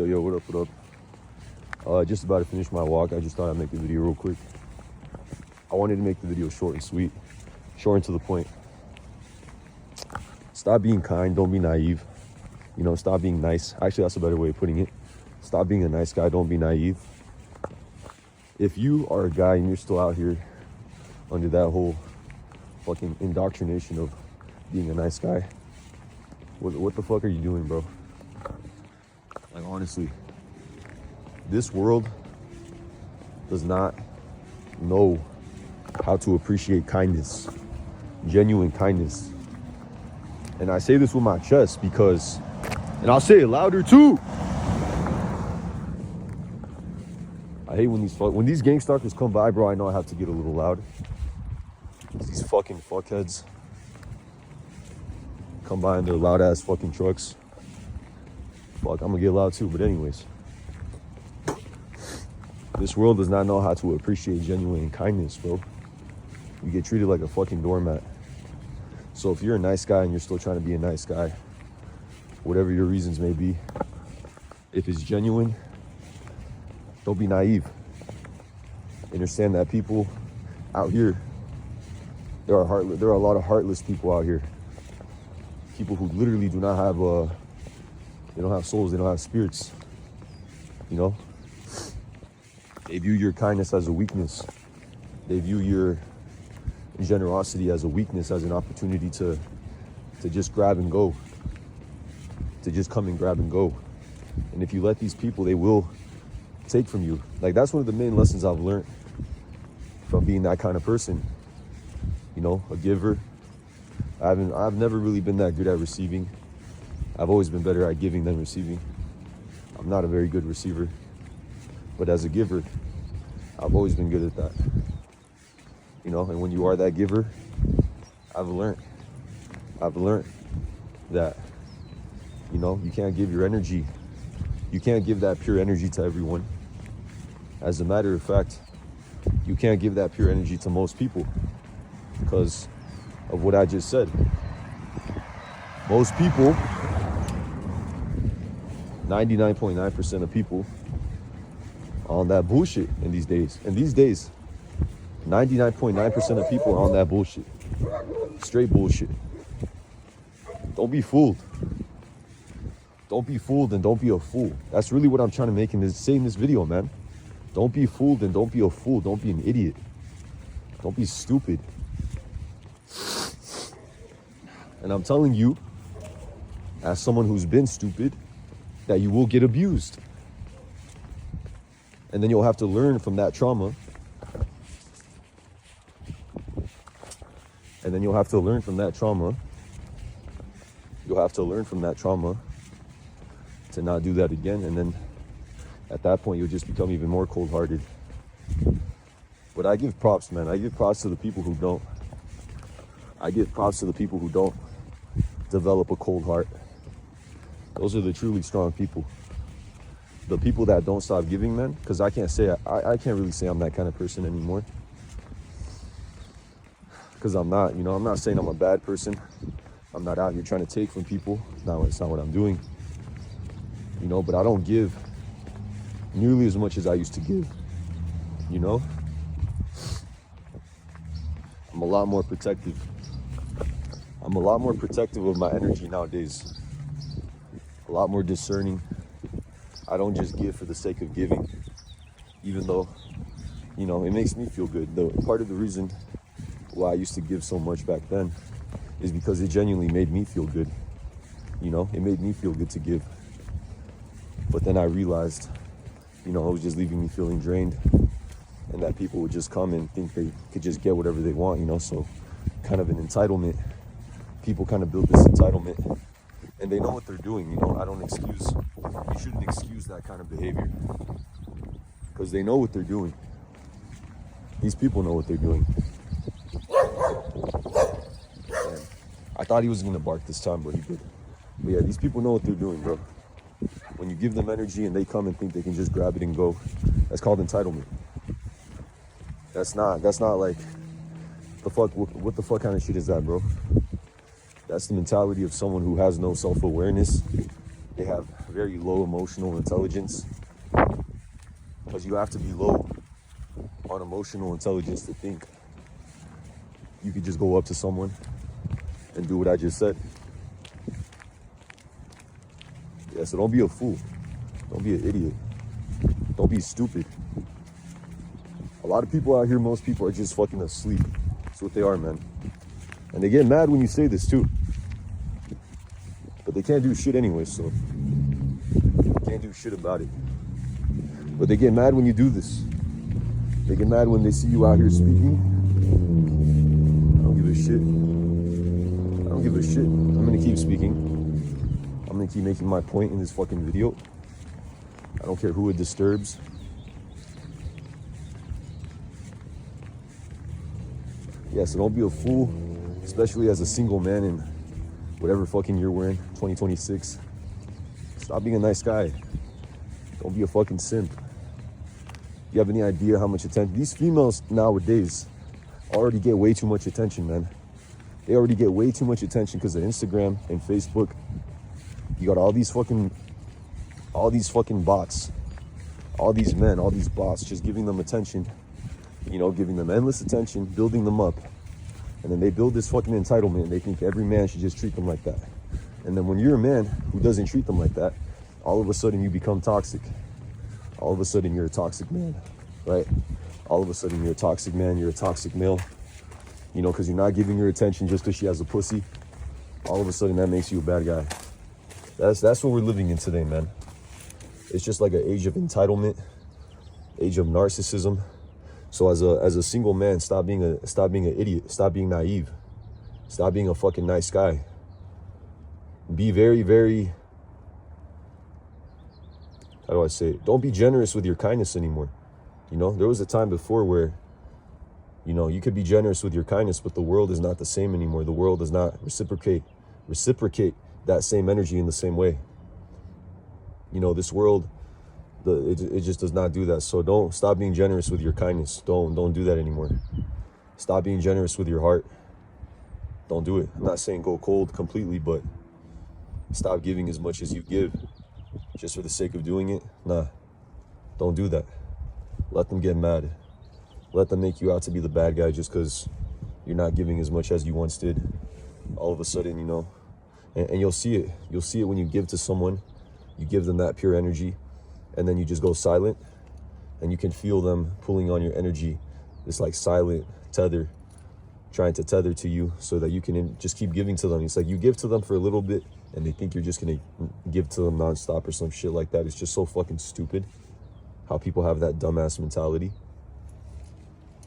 Yo, what up? Just about to finish my walk. I just thought I'd make the video real quick. I wanted to make the video short and sweet, short and to the point. Stop being kind, don't be naive. You know, stop being nice. Actually, that's a better way of putting it. Stop being a nice guy, don't be naive. If you are a guy and you're still out here under that whole fucking indoctrination of being a nice guy, what the fuck are you doing, bro? Like, honestly, this world does not know how to appreciate kindness, genuine kindness. And I say this with my chest because, and I'll say it louder too, I hate when these gang stalkers come by, bro. I know I have to get a little loud. These fucking fuckheads come by in their loud ass fucking trucks. Fuck, I'm gonna get loud too, but anyways. This world does not know how to appreciate genuine kindness, bro. You get treated like a fucking doormat. So if you're a nice guy and you're still trying to be a nice guy, whatever your reasons may be, if it's genuine, don't be naive. Understand that people out here, there are a lot of heartless people out here. People who literally do not have they don't have souls, they don't have spirits. You know? They view your kindness as a weakness. They view your generosity as a weakness, as an opportunity to just grab and go. To just come and grab and go. And if you let these people, they will take from you. Like, that's one of the main lessons I've learned from being that kind of person. You know, a giver. I've never really been that good at receiving. I've always been better at giving than receiving. I'm not a very good receiver. But as a giver, I've always been good at that. You know, and when you are that giver, I've learned that, you know, you can't give your energy. You can't give that pure energy to everyone. As a matter of fact, you can't give that pure energy to most people because of what I just said. Most people, 99.9% of people are on that bullshit in these days. And these days, 99.9% of people are on that bullshit. Straight bullshit. Don't be fooled. Don't be fooled and don't be a fool. That's really what I'm trying to say in this video, man. Don't be fooled and don't be a fool. Don't be an idiot. Don't be stupid. And I'm telling you, as someone who's been stupid, that you will get abused. And then you'll have to learn from that trauma. And then you'll have to learn from that trauma. You'll have to learn from that trauma to not do that again. And then at that point, you'll just become even more cold-hearted. But I give props, man. I give props to the people who don't. I give props to the people who don't develop a cold heart. Those are the truly strong people. The people that don't stop giving, man, because I can't really say I'm that kind of person anymore. Because I'm not, you know, I'm not saying I'm a bad person. I'm not out here trying to take from people. It's not what I'm doing. You know, but I don't give nearly as much as I used to give. You know? I'm a lot more protective. I'm a lot more protective of my energy nowadays. A lot more discerning. I don't just give for the sake of giving, even though, you know, it makes me feel good. Part of the reason why I used to give so much back then is because it genuinely made me feel good. You know, it made me feel good to give. But then I realized, you know, it was just leaving me feeling drained, and that people would just come and think they could just get whatever they want, you know, so kind of an entitlement. People kind of build this entitlement, and they know what they're doing, you know. You shouldn't excuse that kind of behavior, because they know what they're doing. These people know what they're doing. And I thought he was gonna bark this time, but he didn't. But yeah, these people know what they're doing, bro. When you give them energy and they come and think they can just grab it and go, that's called entitlement. That's not like, what the fuck kind of shit is that, bro? That's the mentality of someone who has no self-awareness. They have very low emotional intelligence, because you have to be low on emotional intelligence to think you could just go up to someone and do what I just said. Yeah, so don't be a fool. Don't be an idiot. Don't be stupid. A lot of people out here, most people are just fucking asleep. That's what they are, man. And they get mad when you say this too. But they can't do shit anyway, so they can't do shit about it. But they get mad when you do this. They get mad when they see you out here speaking. I don't give a shit. I don't give a shit. I'm gonna keep speaking. I'm gonna keep making my point in this fucking video. I don't care who it disturbs. Yeah, so don't be a fool, especially as a single man in whatever fucking year we're in, 2026. Stop being a nice guy. Don't be a fucking simp. You have any idea how much attention? These females nowadays already get way too much attention, man. They already get way too much attention because of Instagram and Facebook. You got all these fucking bots, all these men, all these bots just giving them attention, you know, giving them endless attention, building them up. And then they build this fucking entitlement and they think every man should just treat them like that. And then when you're a man who doesn't treat them like that, all of a sudden you become toxic. All of a sudden you're a toxic man, right? All of a sudden you're a toxic man, you're a toxic male, you know, because you're not giving her attention just because she has a pussy. All of a sudden that makes you a bad guy. That's what we're living in today, man. It's just like an age of entitlement, age of narcissism. So as a single man, stop being an idiot, stop being naive, stop being a fucking nice guy. Be very, very, how do I say it? Don't be generous with your kindness anymore. You know, there was a time before where, you know, you could be generous with your kindness, but the world is not the same anymore. The world does not reciprocate that same energy in the same way. You know, this world, it just does not do that. So don't stop being generous with your kindness. Don't do that anymore. Stop being generous with your heart. Don't do it. I'm not saying go cold completely, but stop giving as much as you give just for the sake of doing it. Nah, don't do that. Let them get mad. Let them make you out to be the bad guy just because you're not giving as much as you once did. All of a sudden, you know, and you'll see it. You'll see it when you give to someone. You give them that pure energy, and then you just go silent, and you can feel them pulling on your energy, this like silent tether, trying to tether to you so that you can just keep giving to them. It's like you give to them for a little bit, and they think you're just gonna give to them nonstop or some shit like that. It's just so fucking stupid how people have that dumbass mentality,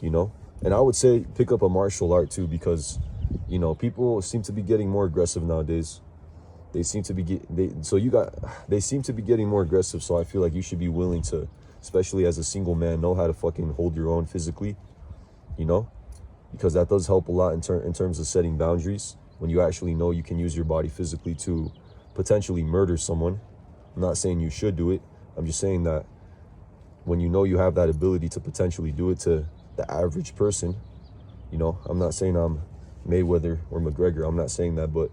you know? And I would say pick up a martial art too, because, you know, people seem to be getting more aggressive nowadays. They seem to be getting more aggressive. So I feel like you should be willing to, especially as a single man, know how to fucking hold your own physically, you know, because that does help a lot in terms of setting boundaries. When you actually know you can use your body physically to potentially murder someone. I'm not saying you should do it. I'm just saying that when you know you have that ability to potentially do it to the average person, you know, I'm not saying I'm Mayweather or McGregor. I'm not saying that, but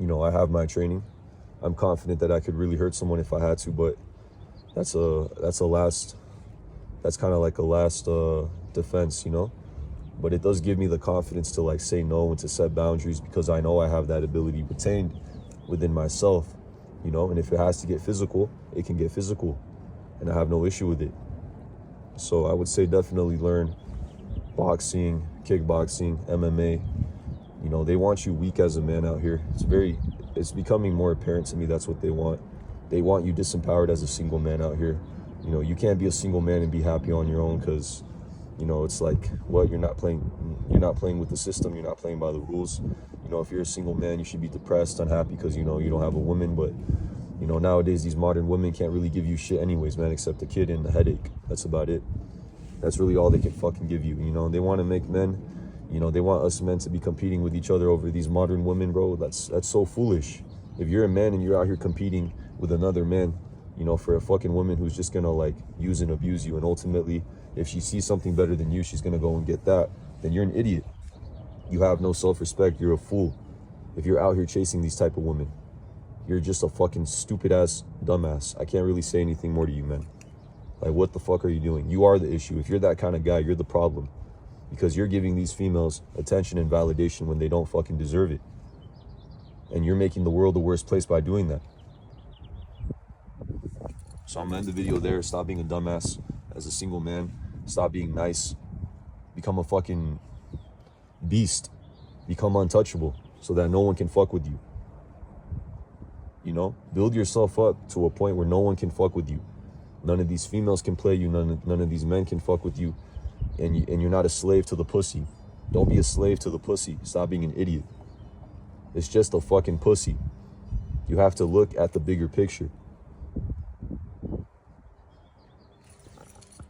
you know, I have my training. I'm confident that I could really hurt someone if I had to, but that's kind of like a last defense, you know. But it does give me the confidence to like say no and to set boundaries, because I know I have that ability retained within myself, you know. And if it has to get physical, it can get physical, and I have no issue with it. So I would say definitely learn boxing, kickboxing, MMA. You know, they want you weak as a man out here. It's becoming more apparent to me that's what they want. They want you disempowered as a single man out here. You know, you can't be a single man and be happy on your own, because, you know, it's like, what, you're not playing with the system, you're not playing by the rules. You know, if you're a single man, you should be depressed, unhappy because, you know, you don't have a woman. But, you know, nowadays these modern women can't really give you shit anyways, man, except a kid and a headache. That's about it. That's really all they can fucking give you, you know. They want to make men, you know, they want us men to be competing with each other over these modern women, bro. That's so foolish. If you're a man and you're out here competing with another man, you know, for a fucking woman who's just gonna like use and abuse you, and ultimately if she sees something better than you, she's gonna go and get that, then you're an idiot. You have no self-respect. You're a fool if you're out here chasing these type of women. You're just a fucking stupid ass dumbass. I can't really say anything more to you, man. Like, what the fuck are you doing? You are the issue. If you're that kind of guy, you're the problem. Because you're giving these females attention and validation when they don't fucking deserve it. And you're making the world the worst place by doing that. So I'm gonna end the video there. Stop being a dumbass as a single man. Stop being nice. Become a fucking beast. Become untouchable so that no one can fuck with you. You know, build yourself up to a point where no one can fuck with you. None of these females can play you. None of these men can fuck with you. And you're not a slave to the pussy. Don't be a slave to the pussy. Stop being an idiot. It's just a fucking pussy. You have to look at the bigger picture.